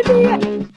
pretty.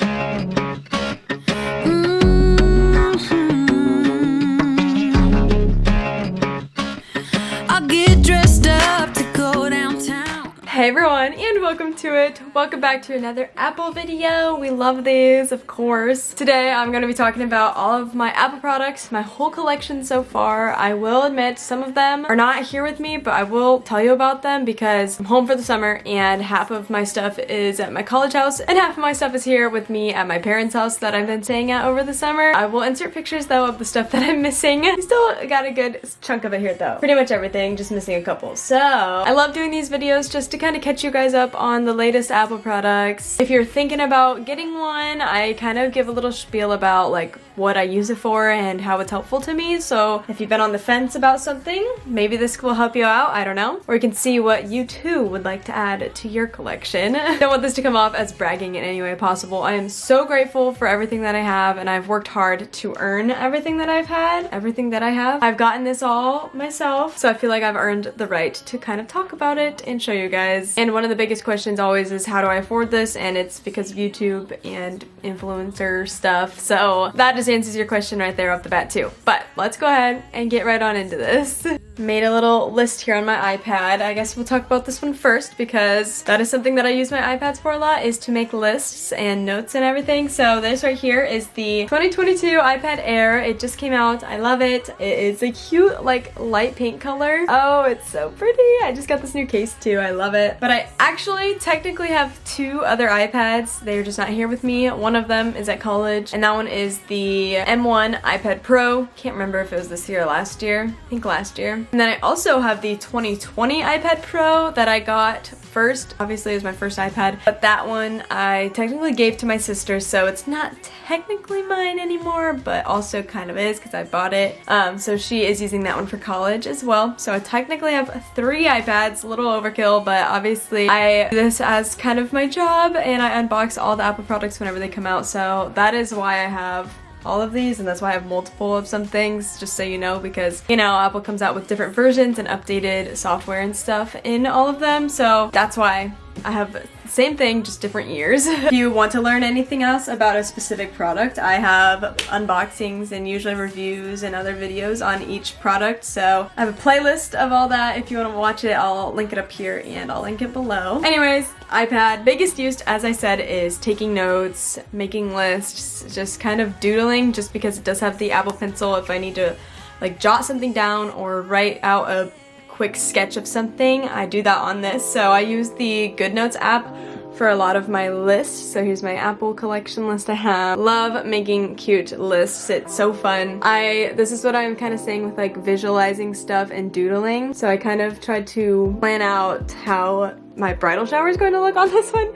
I'll get dressed up to go downtown. Hey everyone, and welcome to it. Welcome back to another Apple video. We love these, of course. Today I'm going to be talking about all of my Apple products, my whole collection so far. I will admit some of them are not here with me, but I will tell you about them because I'm home for the summer and half of my stuff is at my college house and half of my stuff is here with me at my parents' house that I've been staying at over the summer. I will insert pictures though of the stuff that I'm missing. I still got a good chunk of it here though. Pretty much everything, just missing a couple. So I love doing these videos just to kind of catch you guys up on the latest Apple products. If you're thinking about getting one, I kind of give a little spiel about like what I use it for and how it's helpful to me. So if you've been on the fence about something, maybe this will help you out, I don't know. Or you can see what you too would like to add to your collection. Don't want this to come off as bragging in any way possible. I am so grateful for everything that I have and I've worked hard to earn everything that I've had, everything that I have. I've gotten this all myself, so I feel like I've earned the right to kind of talk about it and show you guys. And one of the biggest questions always is how do I afford this? And it's because of YouTube and influencer stuff. So that just answers your question right there off the bat too. But let's go ahead and get right on into this. Made a little list here on my iPad. I guess we'll talk about this one first because that is something that I use my iPads for a lot, is to make lists and notes and everything. So this right here is the 2022 iPad Air. It just came out. I love it. It is a cute like light pink color. Oh, it's so pretty. I just got this new case too. I love it. But I actually technically have two other iPads. They're just not here with me. One of them is at college and that one is the M1 iPad Pro. Can't remember if it was this year or last year. I think last year. And then I also have the 2020 iPad Pro that I got first. Obviously it was my first iPad, but that one I technically gave to my sister, so it's not technically mine anymore, but also kind of is because I bought it. So she is using that one for college as well. So I technically have three iPads, a little overkill, but obviously I do this as kind of my job and I unbox all the Apple products whenever they come out. So that is why I have all of these, and that's why I have multiple of some things, just so you know, because you know Apple comes out with different versions and updated software and stuff in all of them, so that's why I have the same thing, just different years. If you want to learn anything else about a specific product, I have unboxings and usually reviews and other videos on each product, so I have a playlist of all that. If you want to watch it, I'll link it up here and I'll link it below. Anyways, iPad, biggest use, as I said, is taking notes, making lists, just kind of doodling, just because it does have the Apple Pencil if I need to like jot something down or write out a quick sketch of something. I do that on this. So I use the Good Notes app for a lot of my lists. So here's my Apple collection list I have. Love making cute lists. It's so fun. This is what I'm kind of saying with like visualizing stuff and doodling. So I kind of tried to plan out how my bridal shower is going to look on this one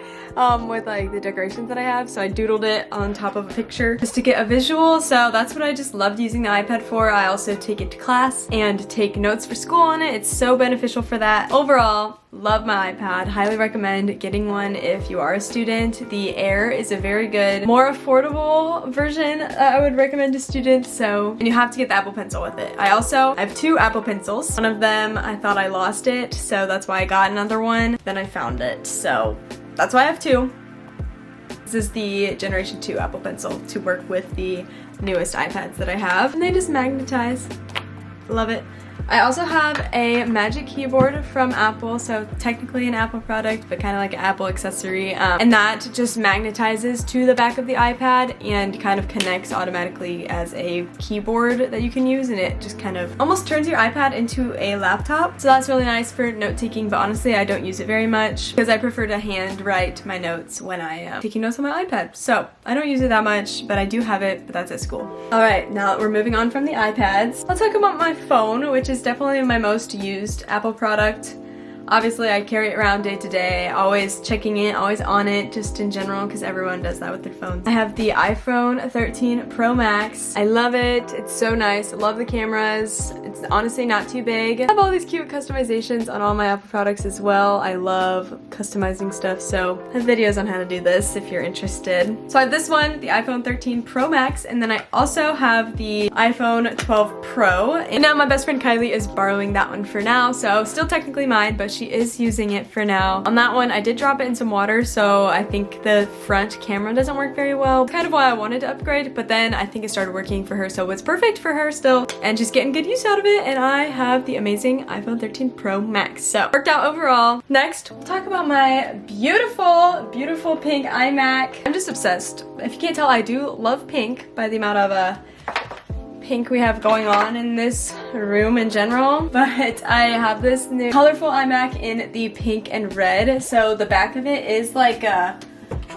with like the decorations that I have. So I doodled it on top of a picture just to get a visual. So that's what I just loved using the iPad for. I also take it to class and take notes for school on it. It's so beneficial for that. Overall, love my iPad. Highly recommend getting one if you are a student. The Air is a very good, more affordable version I would recommend to students. So, and you have to get the Apple Pencil with it. I have two Apple Pencils. One of them, I thought I lost it, so that's why I got another one. Then I found it, so that's why I have two. This is the Generation 2 Apple Pencil to work with the newest iPads that I have, and they just magnetize. Love it. I also have a Magic Keyboard from Apple, so technically an Apple product, but kind of like an Apple accessory. And that just magnetizes to the back of the iPad and kind of connects automatically as a keyboard that you can use, and it just kind of almost turns your iPad into a laptop. So that's really nice for note-taking, but honestly I don't use it very much because I prefer to handwrite my notes when I am taking notes on my iPad. So I don't use it that much, but I do have it, but that's at school. Alright, now that we're moving on from the iPads, I'll talk about my phone, which is definitely my most used Apple product. Obviously, I carry it around day to day, always checking it, always on it, just in general, because everyone does that with their phones. I have the iPhone 13 Pro Max. I love it. It's so nice. I love the cameras. It's honestly not too big. I have all these cute customizations on all my Apple products as well. I love customizing stuff, so I have videos on how to do this if you're interested. So I have this one, the iPhone 13 Pro Max, and then I also have the iPhone 12 Pro. And now my best friend Kylie is borrowing that one for now, so still technically mine, but she she is using it for now. On that one, I did drop it in some water, so I think the front camera doesn't work very well. Kind of why I wanted to upgrade, but then I think it started working for her, so it's perfect for her still, and she's getting good use out of it, and I have the amazing iPhone 13 Pro Max, so worked out overall. Next, we'll talk about my beautiful, beautiful pink iMac. I'm just obsessed. If you can't tell, I do love pink by the amount of pink we have going on in this room in general, but I have this new colorful iMac in the pink and red. So the back of it is like a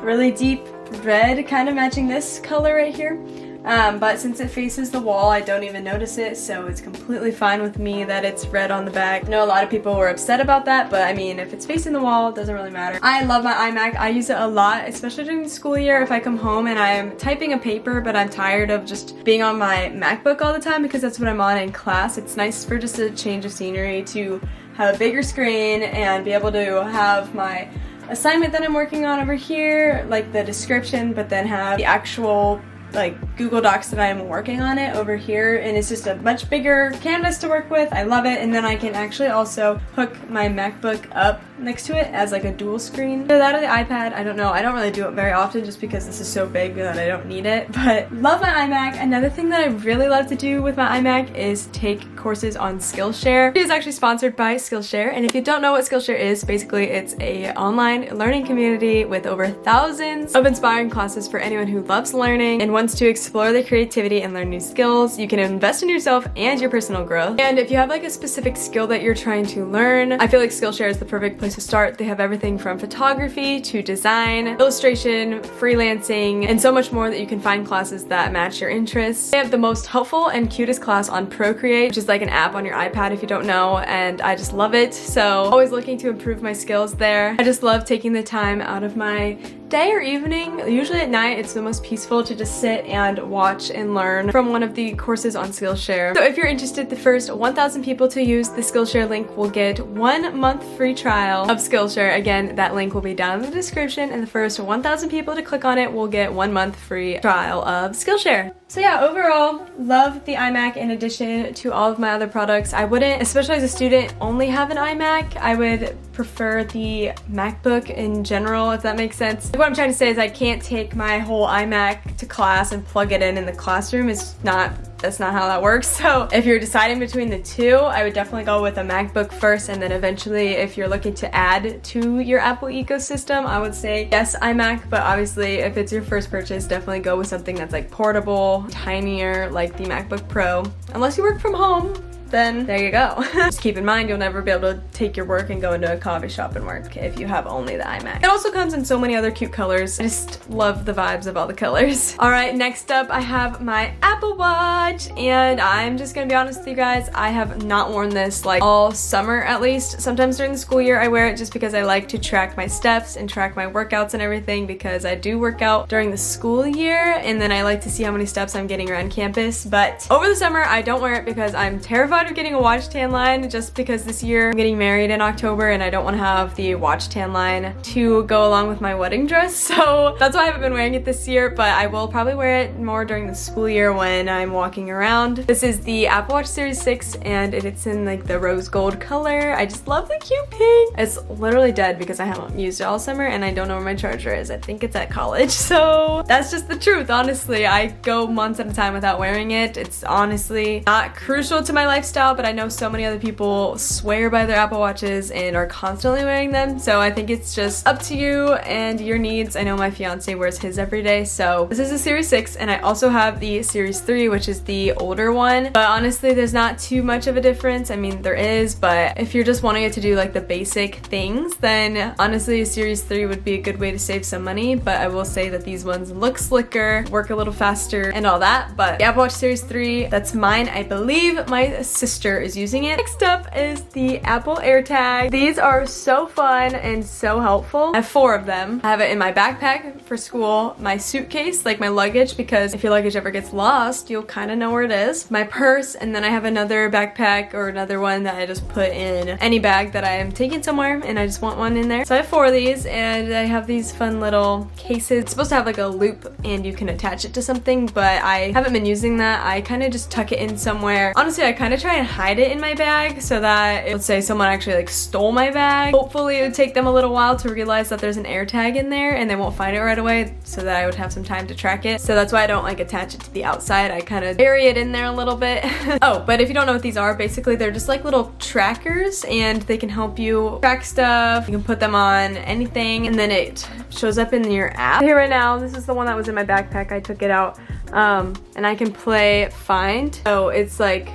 really deep red, kind of matching this color right here. But since it faces the wall, I don't even notice it, so it's completely fine with me that it's red on the back. I know a lot of people were upset about that, but I mean, if it's facing the wall, it doesn't really matter. I love my iMac. I use it a lot, especially during the school year. If I come home and I'm typing a paper, but I'm tired of just being on my MacBook all the time because that's what I'm on in class, it's nice for just a change of scenery to have a bigger screen and be able to have my assignment that I'm working on over here, like the description, but then have the actual like Google Docs that I'm working on it over here, and it's just a much bigger canvas to work with. I love it, and then I can actually also hook my MacBook up next to it as like a dual screen. Either that or the iPad, I don't know. I don't really do it very often just because this is so big that I don't need it, but love my iMac. Another thing that I really love to do with my iMac is take courses on Skillshare. It is actually sponsored by Skillshare, and if you don't know what Skillshare is, basically it's a online learning community with over thousands of inspiring classes for anyone who loves learning and wants to explore their creativity and learn new skills. You can invest in yourself and your personal growth. And if you have like a specific skill that you're trying to learn, I feel like Skillshare is the perfect place to start. They have everything from photography to design, illustration, freelancing, and so much more that you can find classes that match your interests. They have the most helpful and cutest class on Procreate, which is like an app on your iPad if you don't know, and I just love it. So always looking to improve my skills there. I just love taking the time out of my day or evening. Usually at night, it's the most peaceful to just sit and watch and learn from one of the courses on Skillshare. So if you're interested, the first 1,000 people to use the Skillshare link will get 1 month free trial of Skillshare. Again, that link will be down in the description, and the first 1,000 people to click on it will get 1 month free trial of Skillshare. So yeah, overall, love the iMac in addition to all of my other products. I wouldn't, especially as a student, only have an iMac. I would prefer the MacBook in general, if that makes sense. What I'm trying to say is I can't take my whole iMac to class and plug it in the classroom. That's not how that works. So if you're deciding between the two, I would definitely go with a MacBook first, and then eventually if you're looking to add to your Apple ecosystem, I would say yes, iMac, but obviously if it's your first purchase, definitely go with something that's like portable, tinier, like the MacBook Pro. Unless you work from home, then there you go. Just keep in mind, you'll never be able to take your work and go into a coffee shop and work if you have only the iMac. It also comes in so many other cute colors. I just love the vibes of all the colors. All right, next up, I have my Apple Watch, and I'm just gonna be honest with you guys, I have not worn this like all summer at least. Sometimes during the school year, I wear it just because I like to track my steps and track my workouts and everything, because I do work out during the school year, and then I like to see how many steps I'm getting around campus. But over the summer, I don't wear it because I'm terrified of getting a watch tan line, just because this year I'm getting married in October and I don't want to have the watch tan line to go along with my wedding dress, so that's why I haven't been wearing it this year, but I will probably wear it more during the school year when I'm walking around. This is the Apple Watch Series 6, and it's in like the rose gold color. I just love the cute pink. It's literally dead because I haven't used it all summer and I don't know where my charger is. I think it's at college, so that's just the truth. Honestly, I go months at a time without wearing it. It's honestly not crucial to my lifestyle, but I know so many other people swear by their Apple Watches and are constantly wearing them, so I think it's just up to you and your needs. I know my fiance wears his every day, so this is a Series 6, and I also have the Series 3, which is the older one, but honestly there's not too much of a difference. I mean, there is, but if you're just wanting it to do like the basic things, then honestly a Series 3 would be a good way to save some money. But I will say that these ones look slicker, work a little faster, and all that. But the Apple Watch Series 3, that's mine. I believe my sister is using it. Next up is the Apple AirTag. These are so fun and so helpful. I have 4 of them. I have it in my backpack for school, my suitcase, like my luggage, because if your luggage ever gets lost, you'll kind of know where it is, my purse, and then I have another backpack or another one that I just put in any bag that I am taking somewhere and I just want one in there. So I have 4 of these, and I have these fun little cases. It's supposed to have like a loop and you can attach it to something, but I haven't been using that. I kind of just tuck it in somewhere. Honestly, I kind of try and hide it in my bag so that, let's say someone actually like stole my bag, hopefully it would take them a little while to realize that there's an AirTag in there and they won't find it right away, so that I would have some time to track it. So that's why I don't like attach it to the outside. I kind of bury it in there a little bit. Oh, but if you don't know what these are, basically they're just like little trackers and they can help you track stuff. You can put them on anything and then it shows up in your app. Here right now, this is the one that was in my backpack. I took it out and I can play Find. So it's like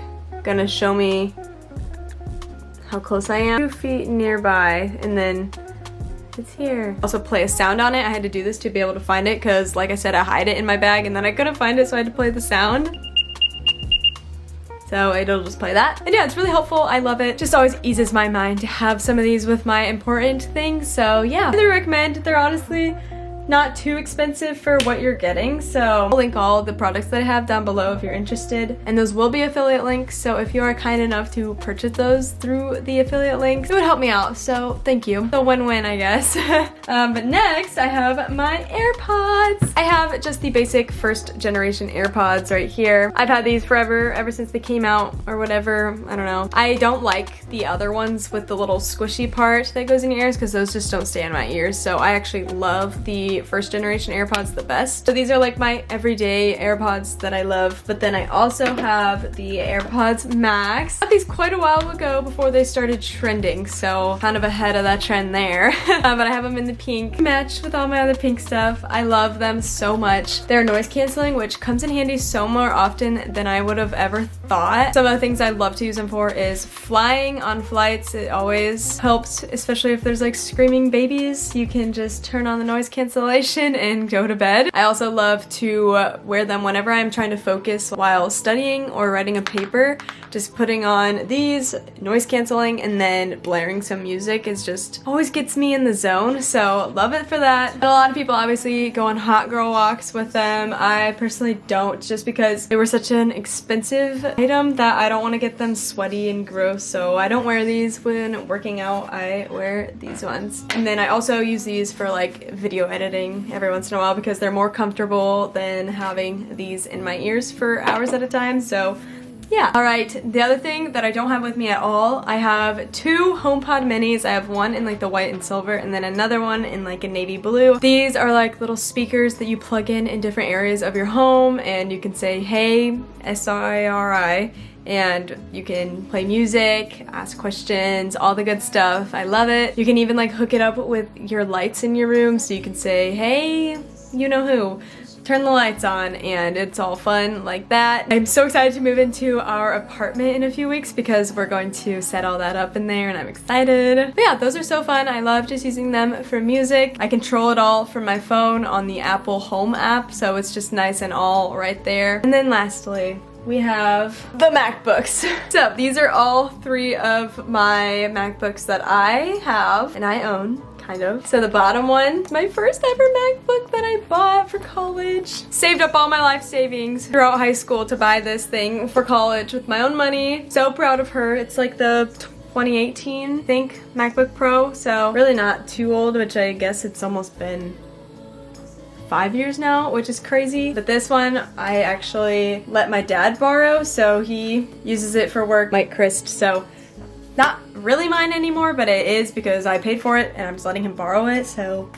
gonna show me how close I am. 2 feet nearby, and then it's here. Also play a sound on it. I had to do this to be able to find it because, like I said, I hide it in my bag and then I couldn't find it, so I had to play the sound. So it'll just play that. And yeah, it's really helpful. I love it. Just always eases my mind to have some of these with my important things. So yeah, I really recommend. They're honestly not too expensive for what you're getting. So I'll link all the products that I have down below if you're interested. And those will be affiliate links. So if you are kind enough to purchase those through the affiliate links, it would help me out. So thank you. So win-win, I guess. But next I have my AirPods. I have just the basic 1st generation AirPods right here. I've had these forever, ever since they came out or whatever. I don't know. I don't like the other ones with the little squishy part that goes in your ears because those just don't stay in my ears. So I actually love the 1st generation AirPods the best. So these are like my everyday AirPods that I love. But then I also have the AirPods Max. I got these quite a while ago before they started trending, so kind of ahead of that trend there. But I have them in the pink, matched with all my other pink stuff. I love them so much. They're noise canceling, which comes in handy so more often than I would have ever thought. Some of the things I love to use them for is flying on flights. It always helps, especially if there's like screaming babies. You can just turn on the noise cancellation and go to bed. I also love to wear them whenever I'm trying to focus while studying or writing a paper. Just putting on these, noise canceling, and then blaring some music is just always gets me in the zone. So love it for that. And a lot of people obviously go on hot girl walks with them. I personally don't, just because they were such an expensive item that I don't want to get them sweaty and gross. So I don't wear these when working out. I wear these ones. And then I also use these for like video editing every once in a while because they're more comfortable than having these in my ears for hours at a time. So yeah. Alright, the other thing that I don't have with me at all, I have 2 HomePod Minis. I have one in like the white and silver and then another one in like a navy blue. These are like little speakers that you plug in different areas of your home and you can say, hey, S-I-R-I, and you can play music, ask questions, all the good stuff. I love it. You can even like hook it up with your lights in your room so you can say, hey, you know who, turn the lights on, and it's all fun like that. I'm so excited to move into our apartment in a few weeks because we're going to set all that up in there and I'm excited. But yeah, those are so fun. I love just using them for music. I control it all from my phone on the Apple Home app, so it's just nice and all right there. And then lastly, we have the MacBooks. So these are all 3 of my MacBooks that I have and I own. Kind of. So the bottom one, my first ever MacBook that I bought for college. Saved up all my life savings throughout high school to buy this thing for college with my own money. So proud of her. It's like the 2018, I think, MacBook Pro. So really not too old, which I guess it's almost been 5 years now, which is crazy. But this one I actually let my dad borrow, so he uses it for work, like Crist. So not really mine anymore, but it is because I paid for it and I'm just letting him borrow it. So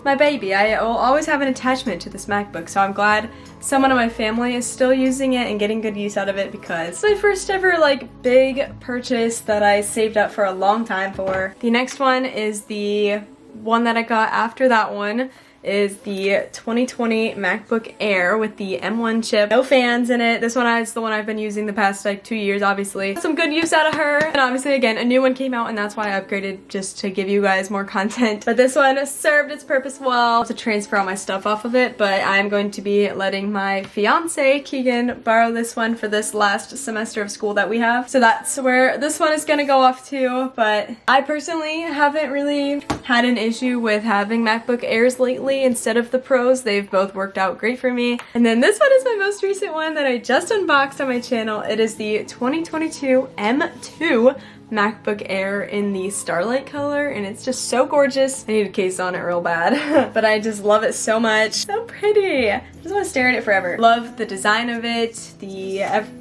my baby, I will always have an attachment to this MacBook, so I'm glad someone in my family is still using it and getting good use out of it because it's my first ever like big purchase that I saved up for a long time for. The next one is the one that I got after that one. Is the 2020 MacBook Air with the M1 chip. No fans in it. This one is the one I've been using the past like 2 years, obviously. Some good use out of her. And obviously, again, a new one came out and that's why I upgraded, just to give you guys more content. But this one served its purpose well to transfer all my stuff off of it. But I'm going to be letting my fiance, Keegan, borrow this one for this last semester of school that we have. So that's where this one is gonna go off to. But I personally haven't really had an issue with having MacBook Airs lately instead of the Pros. They've both worked out great for me. And then this one is my most recent one that I just unboxed on my channel. It is the 2022 M2 MacBook Air in the Starlight color, and it's just so gorgeous. I need a case on it real bad, but I just love it so much. So pretty. I just want to stare at it forever. Love the design of it,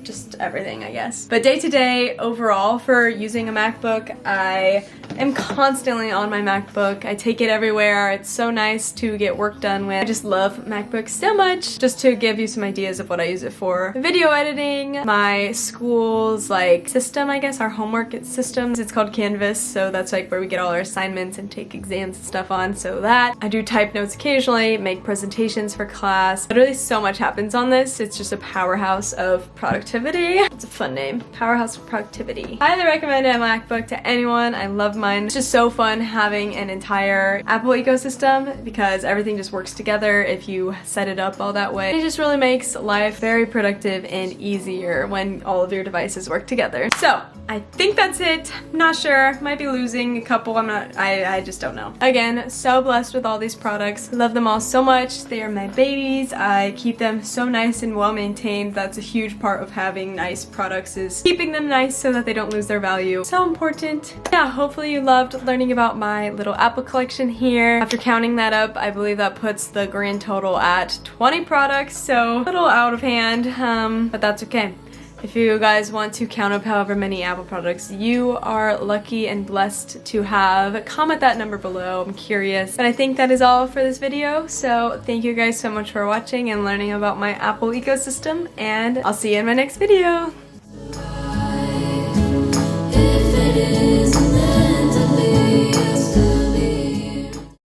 just everything, I guess. But day to day, overall, for using a MacBook, I am constantly on my MacBook. I take it everywhere. It's so nice to get work done with. I just love MacBooks so much. Just to give you some ideas of what I use it for: video editing, my school's like system, I guess, our homework systems. It's called Canvas, so that's like where we get all our assignments and take exams and stuff on. So that I do type notes occasionally, make presentations for class. Literally so much happens on this. It's just a powerhouse of productivity. It's a fun name. Powerhouse of productivity. Highly recommend a MacBook to anyone. I love mine. It's just so fun having an entire Apple ecosystem because everything just works together if you set it up all that way. It just really makes life very productive and easier when all of your devices work together. So I think that's it. Not sure. Might be losing a couple. I just don't know. Again, so blessed with all these products. Love them all so much. They are my babies. I keep them so nice and well maintained. That's a huge part of having nice products, is keeping them nice so that they don't lose their value. So important. Yeah, hopefully you loved learning about my little Apple collection here. After counting that up, I believe that puts the grand total at 20 products, so a little out of hand, but that's okay. If you guys want to count up however many Apple products you are lucky and blessed to have, comment that number below. I'm curious. But I think that is all for this video. So thank you guys so much for watching and learning about my Apple ecosystem, and I'll see you in my next video.